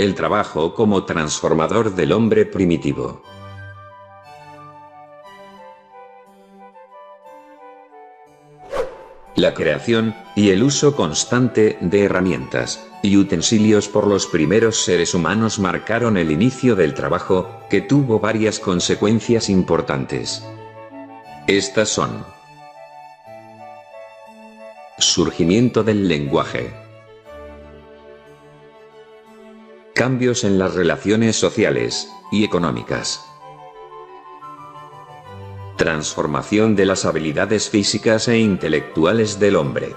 El trabajo como transformador del hombre primitivo. La creación y el uso constante de herramientas y utensilios por los primeros seres humanos marcaron el inicio del trabajo, que tuvo varias consecuencias importantes. Estas son: surgimiento del lenguaje, cambios en las relaciones sociales y económicas, transformación de las habilidades físicas e intelectuales del hombre.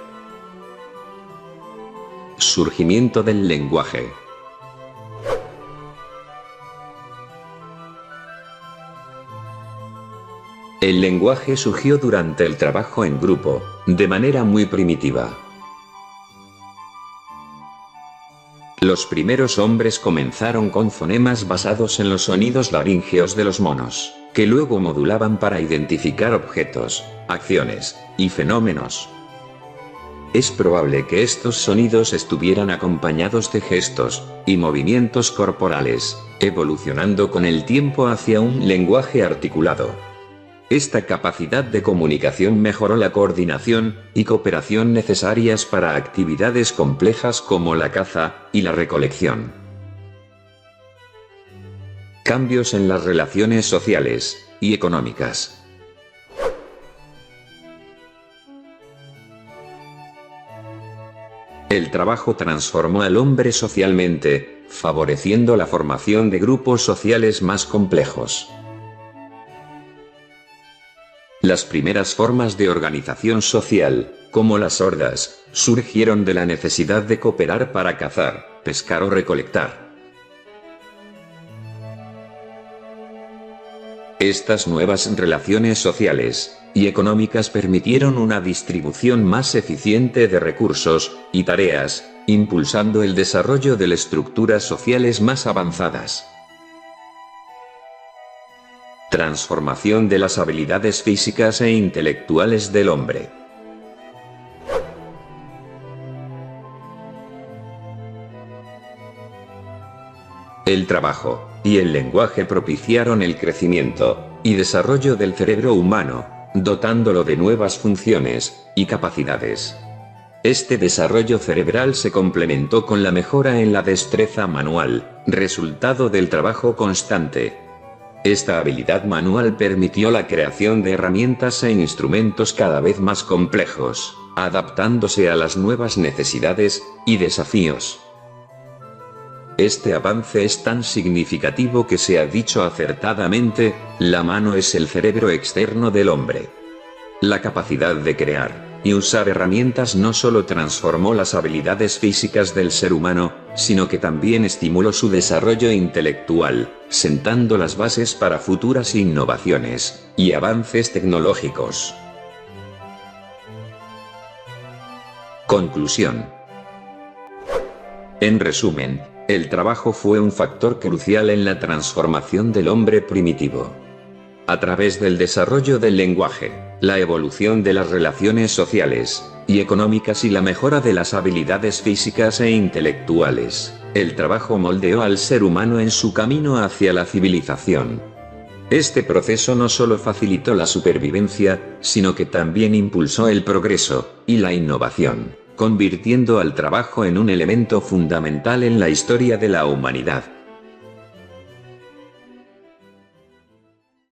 Surgimiento del lenguaje. El lenguaje surgió durante el trabajo en grupo, de manera muy primitiva. Los primeros hombres comenzaron con fonemas basados en los sonidos laríngeos de los monos, que luego modulaban para identificar objetos, acciones y fenómenos. Es probable que estos sonidos estuvieran acompañados de gestos y movimientos corporales, evolucionando con el tiempo hacia un lenguaje articulado. Esta capacidad de comunicación mejoró la coordinación y cooperación necesarias para actividades complejas como la caza y la recolección. Cambios en las relaciones sociales y económicas. El trabajo transformó al hombre socialmente, favoreciendo la formación de grupos sociales más complejos. Las primeras formas de organización social, como las hordas, surgieron de la necesidad de cooperar para cazar, pescar o recolectar. Estas nuevas relaciones sociales y económicas permitieron una distribución más eficiente de recursos y tareas, impulsando el desarrollo de estructuras sociales más avanzadas. Transformación de las habilidades físicas e intelectuales del hombre. El trabajo y el lenguaje propiciaron el crecimiento y desarrollo del cerebro humano, dotándolo de nuevas funciones y capacidades. Este desarrollo cerebral se complementó con la mejora en la destreza manual, resultado del trabajo constante. Esta habilidad manual permitió la creación de herramientas e instrumentos cada vez más complejos, adaptándose a las nuevas necesidades y desafíos. Este avance es tan significativo que se ha dicho acertadamente: la mano es el cerebro externo del hombre. La capacidad de crear y usar herramientas no solo transformó las habilidades físicas del ser humano, sino que también estimuló su desarrollo intelectual, sentando las bases para futuras innovaciones y avances tecnológicos. Conclusión. En resumen, el trabajo fue un factor crucial en la transformación del hombre primitivo. A través del desarrollo del lenguaje, la evolución de las relaciones sociales y económicas y la mejora de las habilidades físicas e intelectuales, el trabajo moldeó al ser humano en su camino hacia la civilización. Este proceso no solo facilitó la supervivencia, sino que también impulsó el progreso y la innovación, convirtiendo al trabajo en un elemento fundamental en la historia de la humanidad.